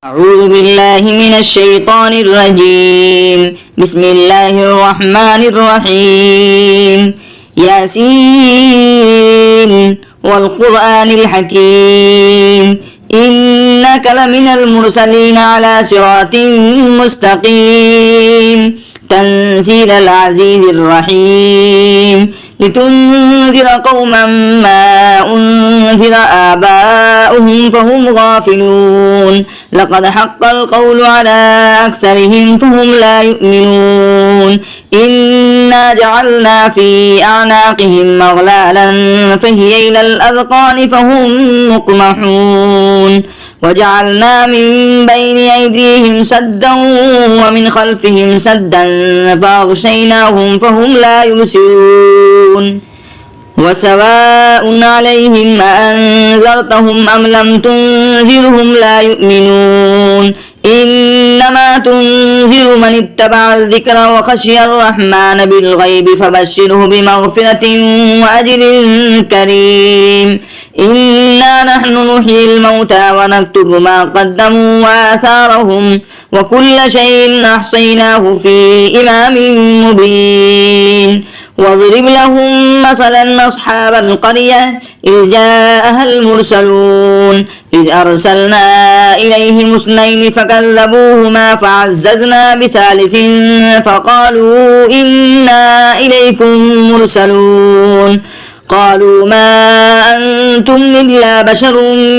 أعوذ بالله من الشيطان الرجيم. بسم الله الرحمن الرحيم. ياسين والقرآن الحكيم إنك لمن المرسلين على صراط مستقيم تنزيل العزيز الرحيم لتنذر قوما ما أنذر آباؤهم فهم غافلون لقد حق القول على أكثرهم فهم لا يؤمنون إنا جعلنا في أعناقهم أغلالا فهي إلى الأذقان فهم مقمحون وجعلنا من بين أيديهم سدا ومن خلفهم سدا فأغشيناهم فهم لا يبصرون وسواء عليهم أأنذرتهم أم لم تنذرهم لا يؤمنون إنما تنذر من اتبع الذكر وخشي الرحمن بالغيب فبشره بمغفرة وأجر كريم إنا نحن نحيي الموتى ونكتب ما قدموا وآثارهم وكل شيء أحصيناه في إمام مبين واضرب لهم مثلا أصحاب القرية إذ جاءها المرسلون إذ أرسلنا إليهم اثنين فكذبوهما فعززنا بثالث فقالوا إنا إليكم مرسلون قالوا ما أنتم إلا بشر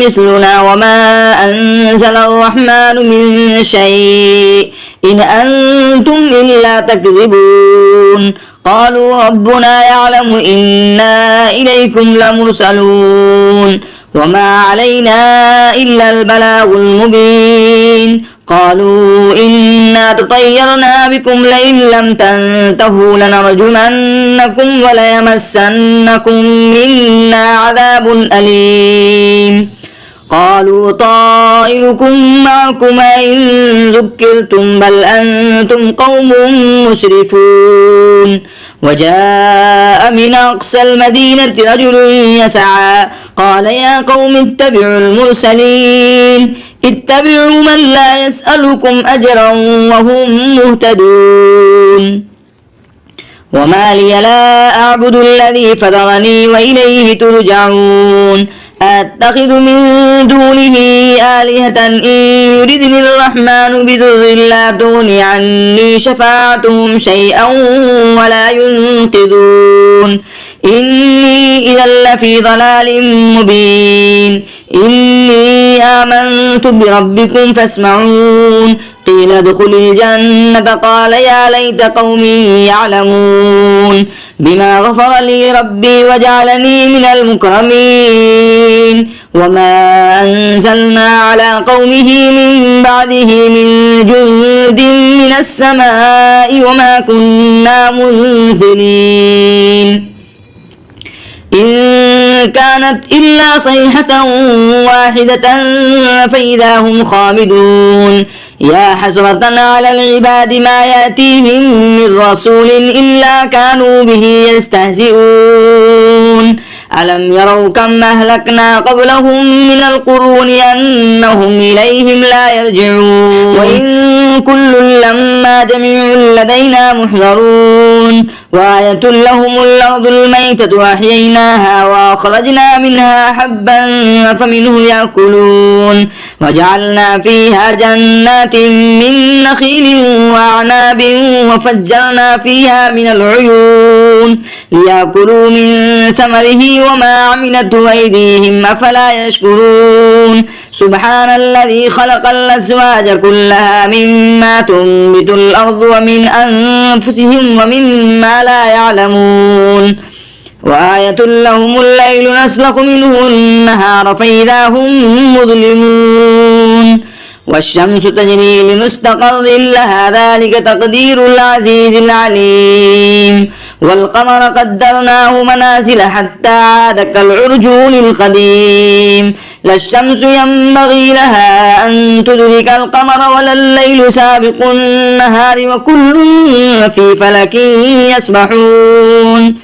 مثلنا وما أنزل الرحمن من شيء إن أنتم إلا تكذبون قالوا ربنا يعلم إنا إليكم لمرسلون وما علينا إلا البلاغ المبين قالوا إنا تطيرنا بكم لئن لم تنتهوا لنرجمنكم وليمسنكم منا عذاب أليم قالوا طائركم معكم إن ذكرتم بل أنتم قوم مسرفون وجاء من أقصى المدينة رجل يسعى قال يا قوم اتبعوا المرسلين اتبعوا من لا يسألكم أجرا وهم مهتدون وما لي لا أعبد الذي فطرني وإليه ترجعون أتخذ من دونه آلهة إن يردني الرحمن بضر لا تغني عني شفاعتهم شيئا ولا ينقذون إني إذا لفي ضلال مبين إني آمنت بربكم فاسمعون قيل ادخل الجنة قال يا ليت قومي يعلمون بما غفر لي ربي وجعلني من المكرمين وما أنزلنا على قومه من بعده من جند من السماء وما كنا منزلين إن كانت إلا صيحة واحدة فإذا هم خامدون يا حسرة على العباد ما يأتيهم من رسول إلا كانوا به يستهزئون ألم يروا كم أهلكنا قبلهم من القرون أنهم إليهم لا يرجعون وإن كل لما جميع لدينا محضرون وآية لهم الأرض الميتة أحييناها وأخرجنا منها حبا فمنه يأكلون وجعلنا فيها جنات من نخيل وأعناب وفجرنا فيها من العيون ليأكلوا من ثمره وما عملته أيديهم أفلا يشكرون سبحان الذي خلق الأزواج كلها مما تنبت الأرض ومن أنفسهم ومما لا يعلمون وآية لهم الليل نسلخ منه النهار فإذا هم مظلمون والشمس تجري لمستقر لها ذلك تقدير العزيز العليم والقمر قدرناه منازل حتى عاد كالعرجون القديم لا الشمس ينبغي لها أن تدرك القمر ولا الليل سابق النهار وكل في فلك يسبحون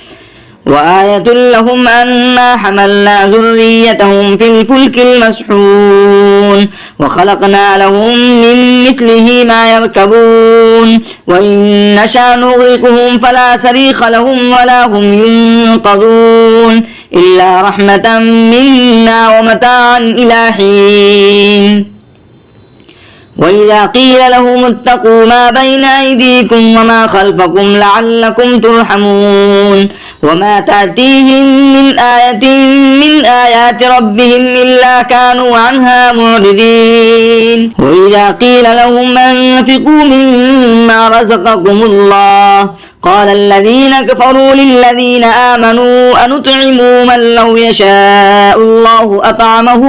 وآية لهم أنا حملنا ذريتهم في الفلك المسحون وخلقنا لهم من مثله ما يركبون وإن نشأ نغرقهم فلا صريخ لهم ولا هم ينقذون إلا رحمة منا ومتاعا إلى حين وإذا قيل لهم اتقوا ما بين أيديكم وما خلفكم لعلكم ترحمون وما تأتيهم من آية من آيات ربهم إلا كانوا عنها معرضين وإذا قيل لهم أنفقوا مما رزقكم الله قال الذين كفروا للذين آمنوا أنطعم من لو يشاء الله أطعمه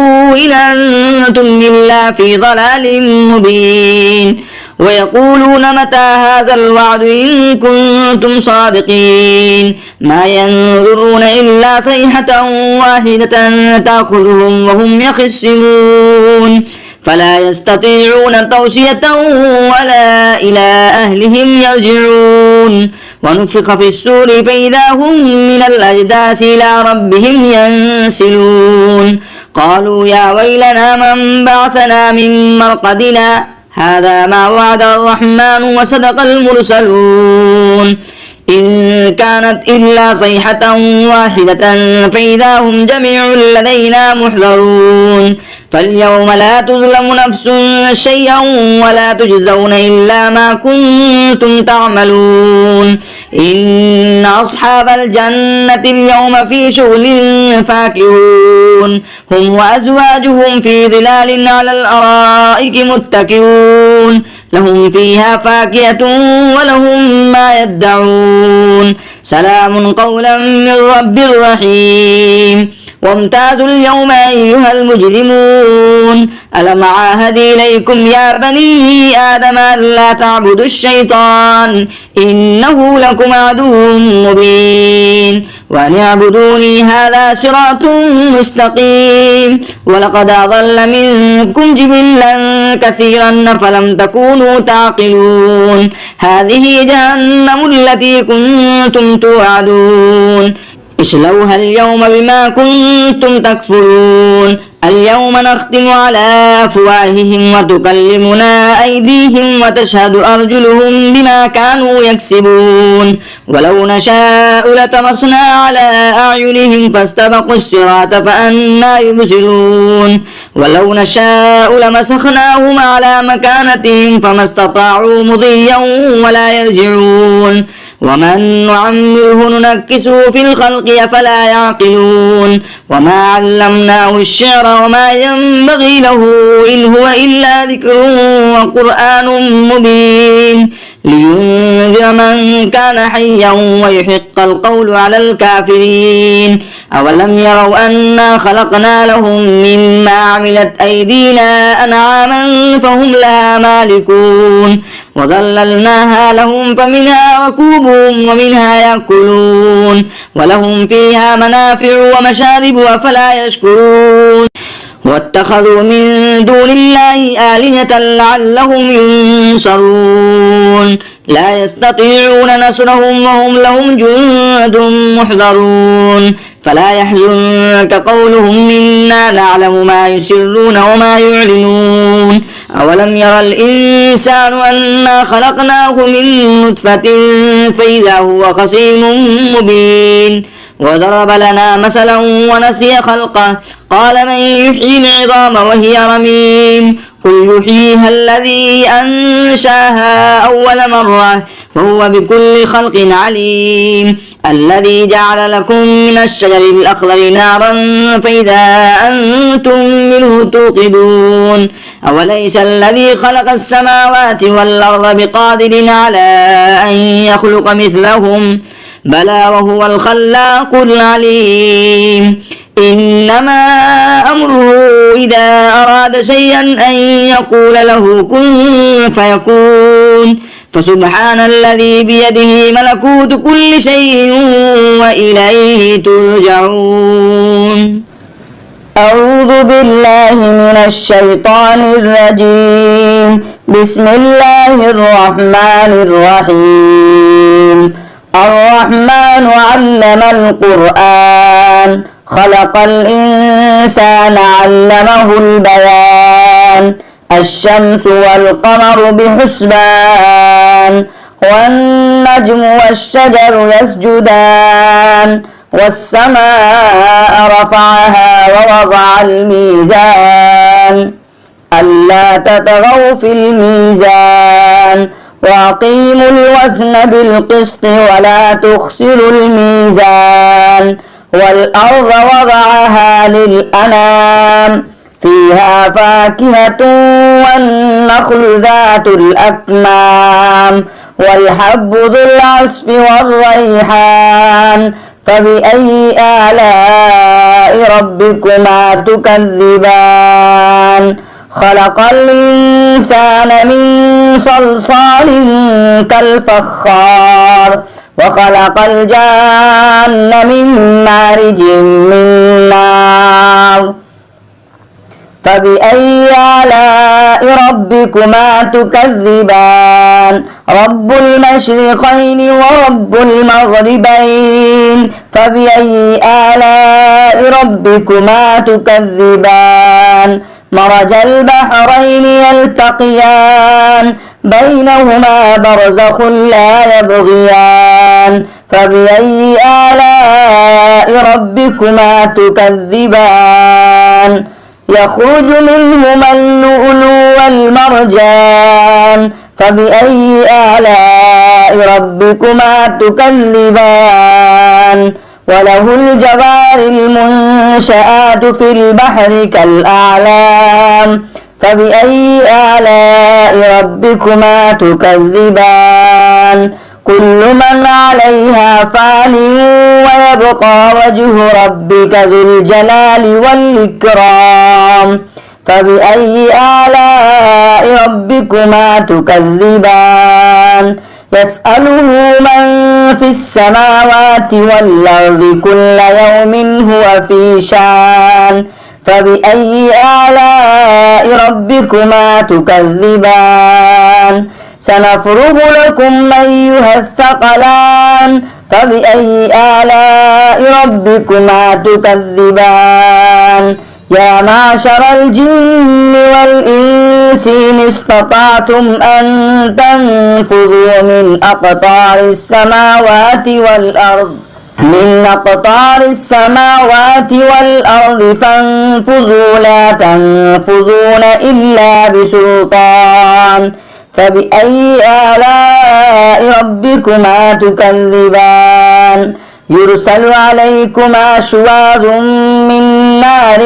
إن أنتم إلا في ضلال مبين ويقولون متى هذا الوعد إن كنتم صادقين ما ينظرون إلا صيحة واحدة تأخذهم وهم يخصمون فلا يستطيعون توصية ولا إلى أهلهم يرجعون ونفخ في السور فإذا هم من الأجداث إلى ربهم ينسلون قالوا يا ويلنا من بعثنا من مرقدنا هذا ما وعد الرحمن وصدق المرسلون إن كانت إلا صيحة واحدة فإذا هم جميع لدينا محضرون فاليوم لا تظلم نفس شيئا ولا تجزون إلا ما كنتم تعملون إن أصحاب الجنة اليوم في شغل فاكهون هم وأزواجهم في ظلال على الأرائك متكئون لهم فيها فاكهة ولهم ما يدعون سلام قولا من رب رحيم وامتازوا اليوم أيها المجرمون ألم عاهد إليكم يا بني آدم ألا تعبدوا الشيطان إنه لكم عدو مبين وأن اعبدوني هذا صراط مستقيم ولقد أضل منكم جبلا كثيرا فلم تكونوا تعقلون هذه جهنم التي كنتم توعدون اصلوها اليوم بما كنتم تكفرون اليوم نختم على أفواههم وتكلمنا أيديهم وتشهد أرجلهم بما كانوا يكسبون ولو نشاء لطمسنا على أعينهم فاستبقوا الصراط فأنى يبصرون ولو نشاء لمسخناهم على مكانتهم فما استطاعوا مضيا ولا يرجعون ومن نعمره ننكسه في الخلق أفلا يعقلون وما علمناه الشعر وما ينبغي له إن هو إلا ذكر وقرآن مبين لينذر من كان حيا ويحق القول على الكافرين أولم يروا أنا خلقنا لهم مما عملت أيدينا أنعاما فهم لها مالكون وظللناها لهم فمنها ركوبهم ومنها يأكلون ولهم فيها منافع ومشارب أفلا يشكرون واتخذوا من دون الله آلهة لعلهم ينصرون لا يستطيعون نصرهم وهم لهم جند محضرون فلا يحزنك قولهم إنا نعلم ما يسرون وما يعلنون أولم ير الإنسان أنا خلقناه من نطفة فإذا هو خصيم مبين وضرب لنا مثلا ونسي خلقه قال من يحيي العظام وهي رميم قل يحييها الذي أنشاها أول مرة وهو بكل خلق عليم الذي جعل لكم من الشجر الأخضر نارا فإذا أنتم منه توقدون أوليس الذي خلق السماوات والأرض بقادر على أن يخلق مثلهم بلى وهو الخلاق العليم إنما أمره إذا أراد شيئا أن يقول له كن فيكون فسبحان الذي بيده ملكوت كل شيء وإليه ترجعون أعوذ بالله من الشيطان الرجيم بسم الله الرحمن الرحيم الرحمن علم القرآن خلق الإنسان علمه البيان الشمس والقمر بحسبان والنجم والشجر يسجدان والسماء رفعها ووضع الميزان ألا تطغوا في الميزان وأقيموا الوزن بالقسط ولا تخسروا الميزان والأرض وضعها للأنام فيها فاكهة والنخل ذات الأكمام والحب ذو العصف والريحان فبأي آلاء ربكما تكذبان خلق الإنسان من صلصال كالفخار وخلق الجان من مارج من نار فبأي آلاء ربكما تكذبان رب المشرقين ورب المغربين فبأي آلاء ربكما تكذبان مرج البحرين يلتقيان بينهما برزخ لا يبغيان فبأي آلاء ربكما تكذبان يخرج منهما اللؤلؤ والمرجان فبأي آلاء ربكما تكذبان وله الجوار المنشآت في البحر كالأعلام فبأي آلاء ربكما تكذبان كل من عليها فان ويبقى وجه ربك ذو الجلال والإكرام فبأي آلاء ربكما تكذبان يسأله من في السماوات والأرض كل يوم هو في شان فبأي آلاء ربكما تكذبان سنفرغ لكم أيها الثقلان فبأي آلاء ربكما تكذبان يا معشر الجن والإنس إن استطعتم أن تنفذوا من أقطار السماوات والأرض فانفذوا لا تنفذون إلا بسلطان فبأي آلاء ربكما تكذبان يرسل عليكما شواظ من نار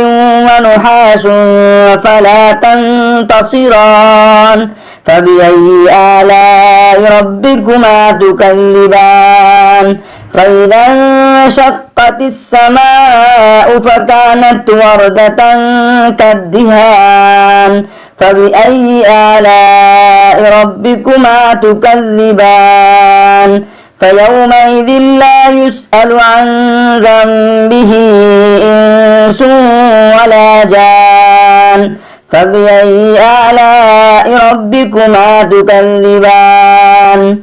ونحاس فلا تنتصران فبأي آلاء ربكما تكذبان فإذا انشقت السماء فكانت وردة كالدهان فبأي آلاء ربكما تكذبان فيومئذ لا يسأل عن ذنبه إنس ولا جان فبأي آلاء ربكما تكذبان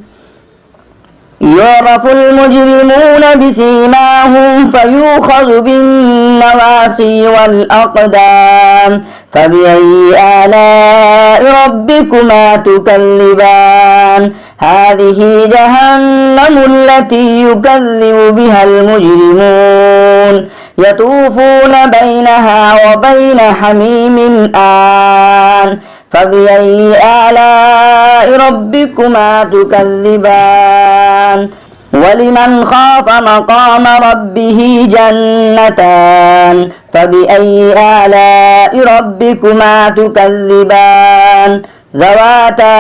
يعرف المجرمون بسيماهم فيؤخذ بالنواصي والأقدام فبأي آلاء ربكما تكذبان هذه جهنم التي يكذب بها المجرمون يطوفون بينها وبين حميم آن فبأي آلاء ربكما تكذبان ولمن خاف مقام ربه جنتان فبأي آلاء ربكما تكذبان ذواتا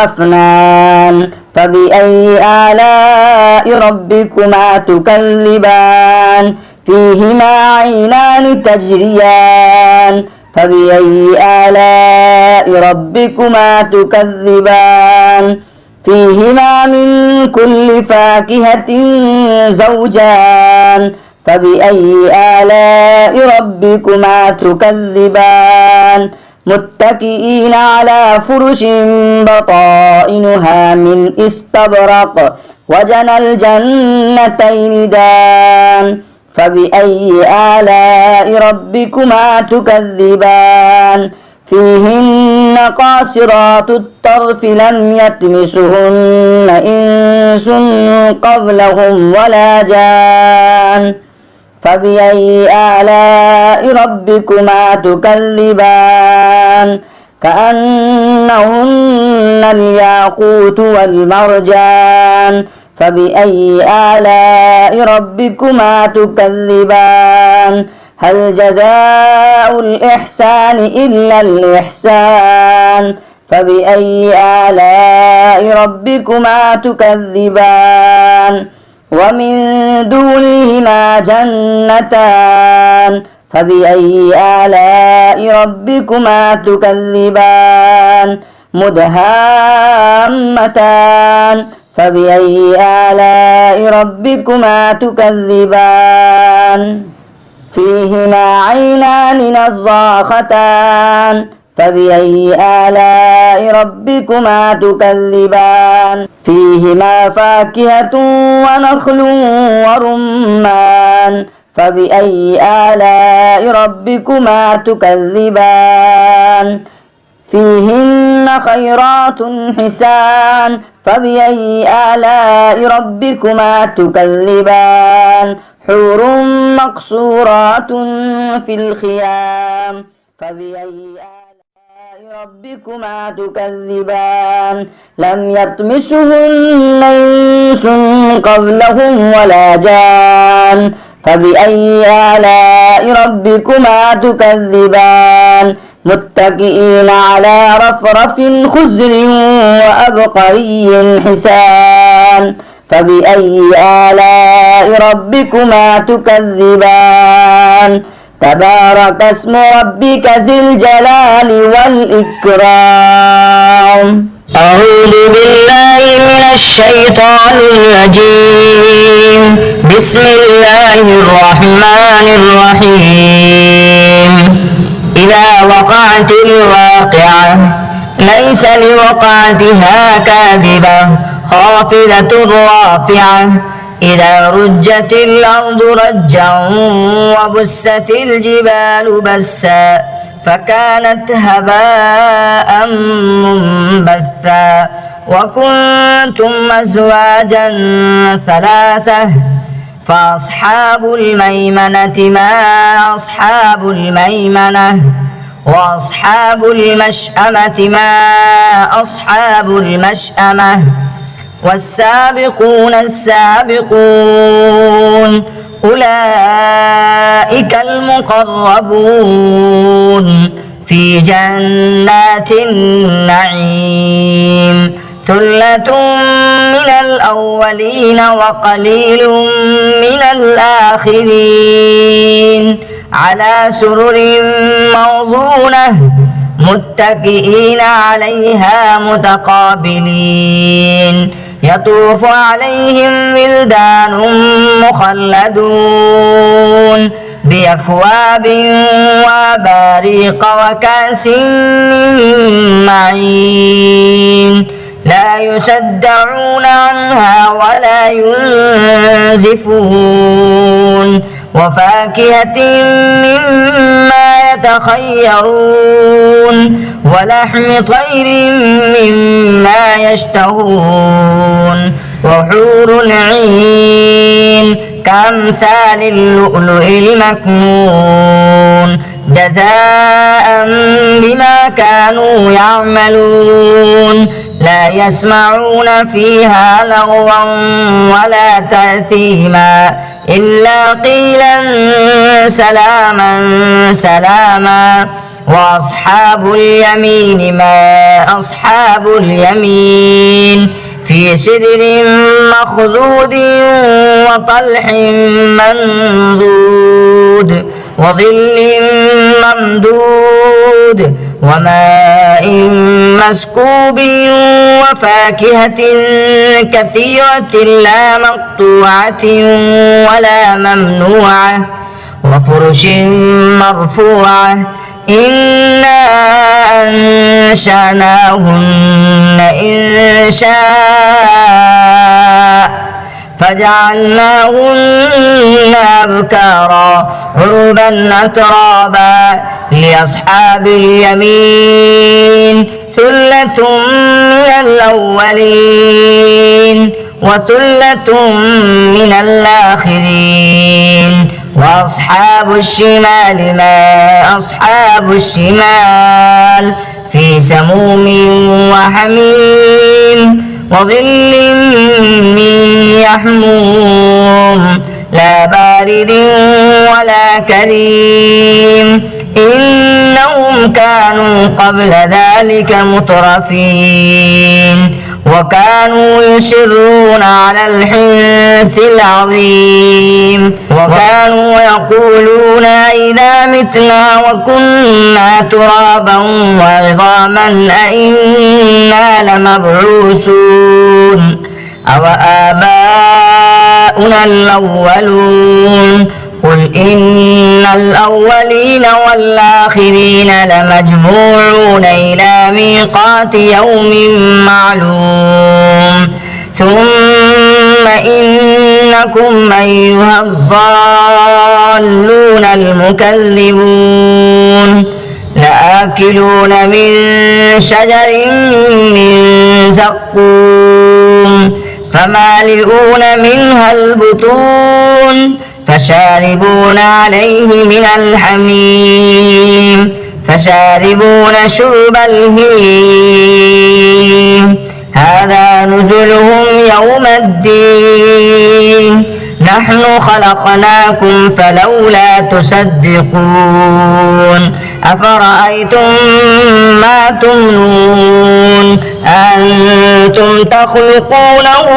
أفنان فبأي آلاء ربكما تكذبان فيهما عينان تجريان فبأي آلاء ربكما تكذبان فيهما من كل فاكهة زوجان فبأي آلاء ربكما تكذبان متكئين على فرش بطائنها من استبرق وجنى الجنتين دان فبأي آلاء ربكما تكذبان فيهن قاصرات الطرف لم يطمثهن إنس قبلهم ولا جان فبأي آلاء ربكما تكذبان كأنهن الياقوت والمرجان فبأي آلاء ربكما تكذبان هل جزاء الإحسان إلا الإحسان فبأي آلاء ربكما تكذبان ومن دونهما جنتان فبأي آلاء ربكما تكذبان مدهامتان فبأي آلاء ربكما تكذبان فيهما عينان نضاختان فبأي آلاء ربكما تكذبان فيهما فاكهة ونخل ورمان فبأي آلاء ربكما تكذبان فيهن خيرات حسان فبأي آلاء ربكما تكذبان حور مقصورات في الخيام فبأي آلاء ربكما تكذبان لم يطمثهن إنس قبلهم ولا جان فبأي آلاء ربكما تكذبان متكئين على رفرف خضر وأبقري حسان فبأي آلاء ربكما تكذبان تبارك اسم ربك ذي الجلال والإكرام أعوذ بالله من الشيطان الرجيم بسم الله الرحمن الرحيم إذا وقعت الواقعة ليس لوقعتها كاذبة خافضة رافعة إذا رجت الأرض رجا وبست الجبال بسا فكانت هباء منبثا وكنتم أزواجا ثلاثة فأصحاب الميمنة ما أصحاب الميمنة وأصحاب المشأمة ما أصحاب المشأمة والسابقون السابقون أولئك المقربون في جنات النعيم ثلة من الأولين وقليل من الآخرين على سرر موضونة متكئين عليها متقابلين يطوف عليهم ولدان مخلدون بأكواب وأباريق وكأس من معين لا يصدعون عنها ولا ينزفون وفاكهة مما يتخيرون ولحم طير مما يشتهون وحور عين كأمثال اللؤلؤ المكنون جزاء بما كانوا يعملون لا يسمعون فيها لغوا ولا تأثيما إلا قيلا سلاما سلاما وأصحاب اليمين ما أصحاب اليمين في سدر مخضود وطلح منضود وظل ممدود وماء مسكوب وفاكهة كثيرة لا مقطوعة ولا ممنوعة وفرش مرفوعة إنا أنشأناهن إنشاء فجعلناهن أبكارا عربا أترابا لأصحاب اليمين الأولين وثلة من الآخرين وأصحاب الشمال ما أصحاب الشمال في سموم وحميم وظل من يحموم لا بارد ولا كريم إنهم كانوا قبل ذلك مترفين وكانوا يصرون على الحنث العظيم وكانوا يقولون إذا متنا وكنا ترابا وعظاما أئنا لمبعوثون أو آباؤنا الأولون قل إن الأولين والآخرين لمجموعون إلى ميقات يوم معلوم ثم إنكم أيها الضالون المكذبون لآكلون من شجر من زقوم فمالئون منها البطون فشاربون عليه من الحميم فشاربون شرب الهيم هذا نزلهم يوم الدين نحن خلقناكم فلولا تصدقون أفرأيتم ما تمنون أنتم تخلقونه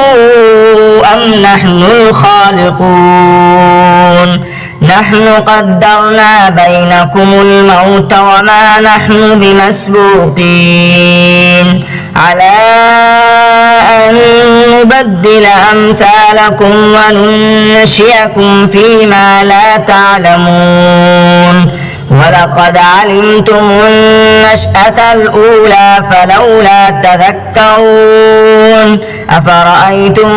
أم نحن الخالقون نحن قدرنا بينكم الموت وما نحن بمسبوقين على أن نبدل أمثالكم وننشئكم فيما لا تعلمون ولقد علمتم النشأة الأولى فلولا تذكرون أفرأيتم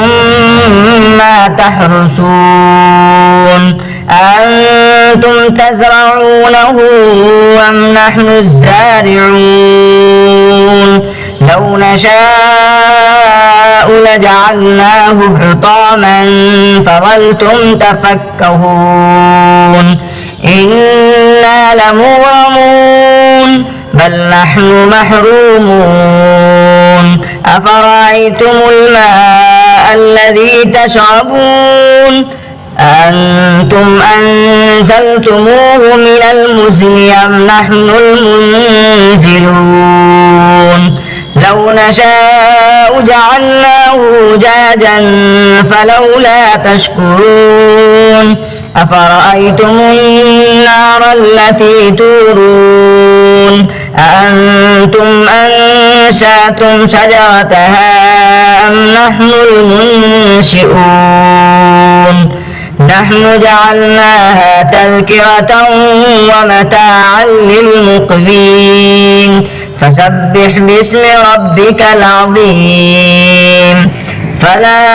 ما تحرثون أنتم تزرعونه أم نحن الزارعون لو نشاء لجعلناه حطاما فظلتم تفكهون إنا لمغرمون بل نحن محرومون أفرأيتم الماء الذي تشربون أنتم أنزلتموه من المزن أم نحن المنزلون لو نشاء جعلناه أجاجا فلولا تشكرون أفرأيتم النار التي تورون أأنتم أنشأتم شجرتها أم نحن المنشئون نحن جعلناها تذكرة ومتاعا للمقوين فسبح باسم ربك العظيم فلا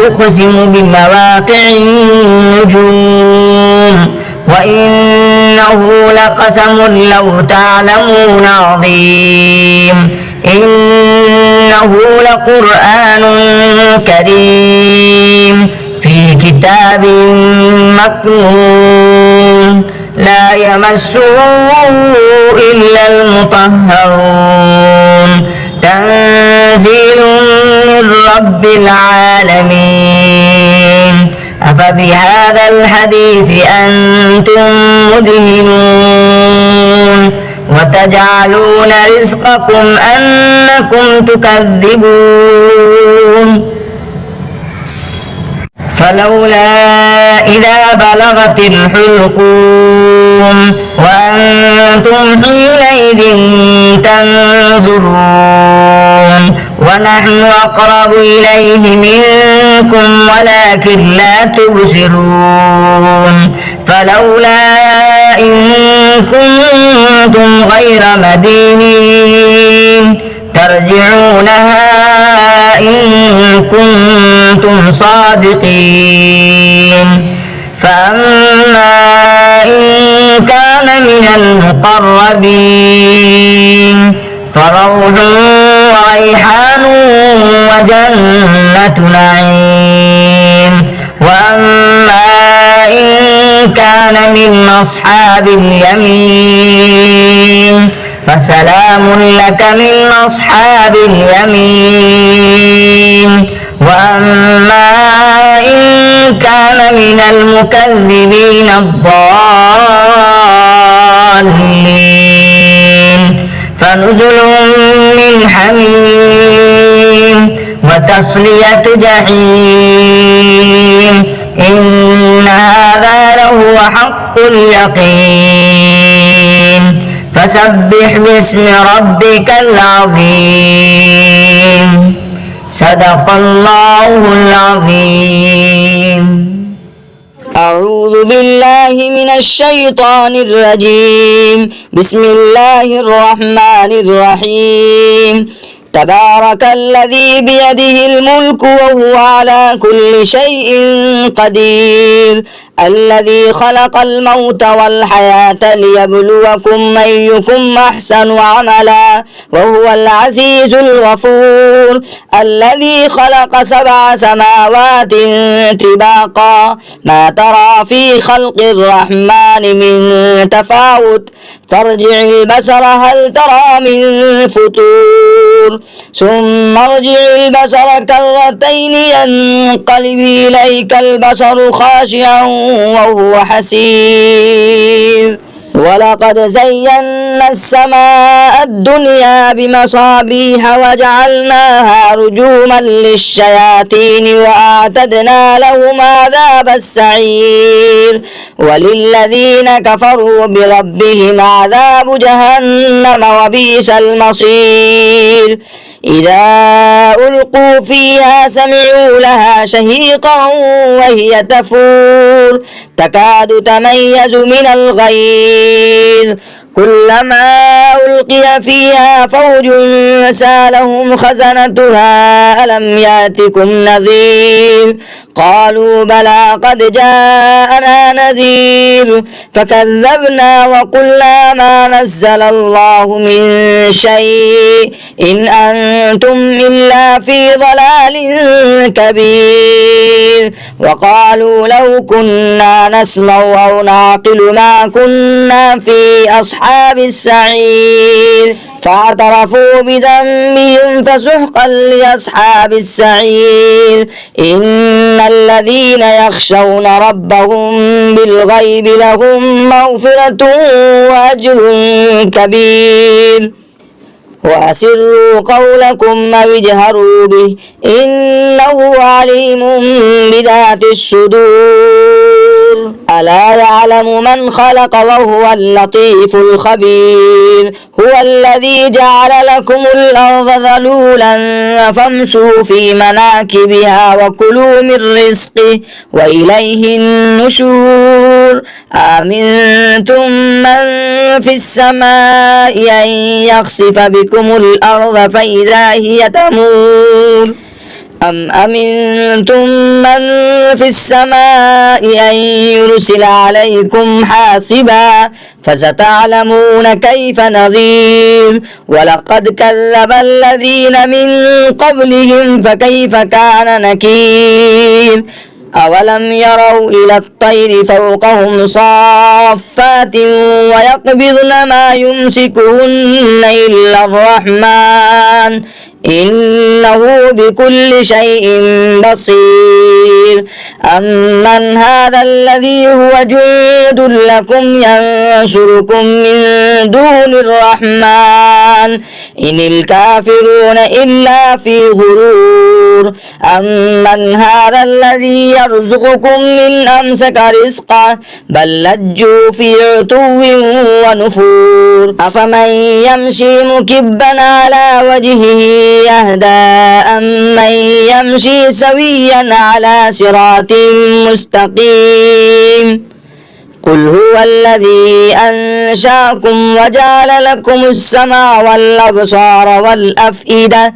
أقسم بمواقع النجوم وإنه لقسم لو تعلمون عظيم إنه لقرآن كريم في كتاب مكنون لا يمسه إلا المطهرون تنزيل من رب العالمين أفبهذا الحديث أنتم مدهنون وتجعلون رزقكم أنكم تكذبون فلولا إذا بلغت الحلقوم وأنتم حينئذ تنظرون ونحن أقرب إليه منكم ولكن لا تبصرون فلولا إن كنتم غير مدينين ترجعونها إن كنتم صادقين فأما إن كان من المقربين فروح وريحان وجنة نعيم. وأما إن كان من أصحاب اليمين فسلام لك من أصحاب اليمين. وأما إن كان من المكذبين الضالين فنزل من حميم وتصلية جحيم. إن هذا لهو حق اليقين. فسبح باسم ربك العظيم. صدق الله العظيم. أعوذ بالله من الشيطان الرجيم. بسم الله الرحمن الرحيم. تبارك الذي بيده الملك وهو على كل شيء قدير. الذي خلق الموت والحياة ليبلوكم أيكم أحسن عملا وهو العزيز الغفور. الذي خلق 7 سماوات طباقا ما ترى في خلق الرحمن من تفاوت فارجع البصر هل ترى من فطور ثم ارجع البصر كرتين ينقلب إليك البصر خاشعا وهو حسير. ولقد زينا السماء الدنيا بمصابيح وجعلناها رجوما للشياطين وأعتدنا لهم عذاب السعير. وللذين كفروا بربهم عذاب جهنم وبئس المصير. إذا ألقوا فيها سمعوا لها شهيقا وهي تفور تكاد تميز من الغيظ كلما ألقي فيها فوج سألهم خزنتها ألم يأتكم نذير قالوا بلى قد جاءنا نذير فكذبنا وقلنا ما نزل الله من شيء إن أنتم إلا في ضلال كبير. وقالوا لو كنا نسمع أو نعقل ما كنا في أصحاب السعير فاعترفوا بذنبهم فسحقا لأصحاب السعير. إن الذين يخشون ربهم بالغيب لهم مغفرة وأجر كبير. وأسروا قولكم أو اجهروا به إنه عليم بذات الصدور. ألا يعلم من خلق وهو اللطيف الخبير. هو الذي جعل لكم الأرض ذلولا فامشوا في مناكبها وكلوا من رزقه وإليه النشور. أأمنتم من في السماء أن يخسف بكم الأرض فإذا هي تمور أم أمنتم من في السماء أن يرسل عليكم حاصبا فستعلمون كيف نذير. ولقد كذب الذين من قبلهم فكيف كان نكير. أولم يروا إلى الطير فوقهم صافات ويقبضن ما يمسكهن إلا الرحمن إنه بكل شيء بصير. أمن هذا الذي هو جند لكم ينصركم من دون الرحمن إن الكافرون إلا في غرور. أمن هذا الذي يرزقكم من أمسك رزقه بل لجوا في عتو ونفور. أفمن يمشي مكبا على وجهه يهدى أمن يمشي سويا على صراط مستقيم. قل هو الذي أنشأكم وجعل لكم السمع والأبصار والأفئدة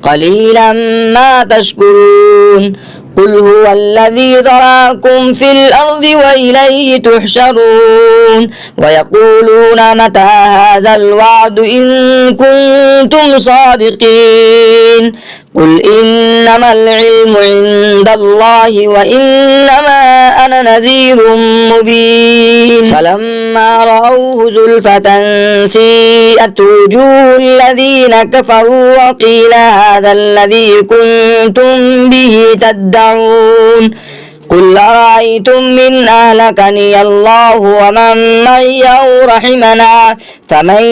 قليلا ما تشكرون. قل هو الذي ذراكم في الأرض وإليه تحشرون ويقولون متى هذا الوعد إن كنتم صادقين قل إنما العلم عند الله وإنما أنا نذير مبين فلما رأوه زلفة سيئت وجوه الذين كفروا وقيل هذا الذي كنتم به تدعون قل أرأيتم من أهلكني الله ومن معي أو رحمنا فمن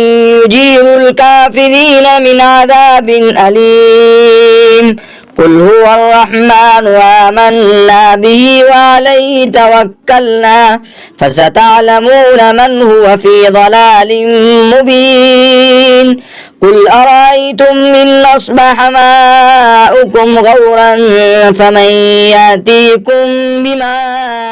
يجير الكافرين من عذاب أليم قل هو الرحمن آمنا به وعليه توكلنا فستعلمون من هو في ضلال مبين قل أرأيتم إن أصبح ماؤكم غورا فمن يأتيكم بماء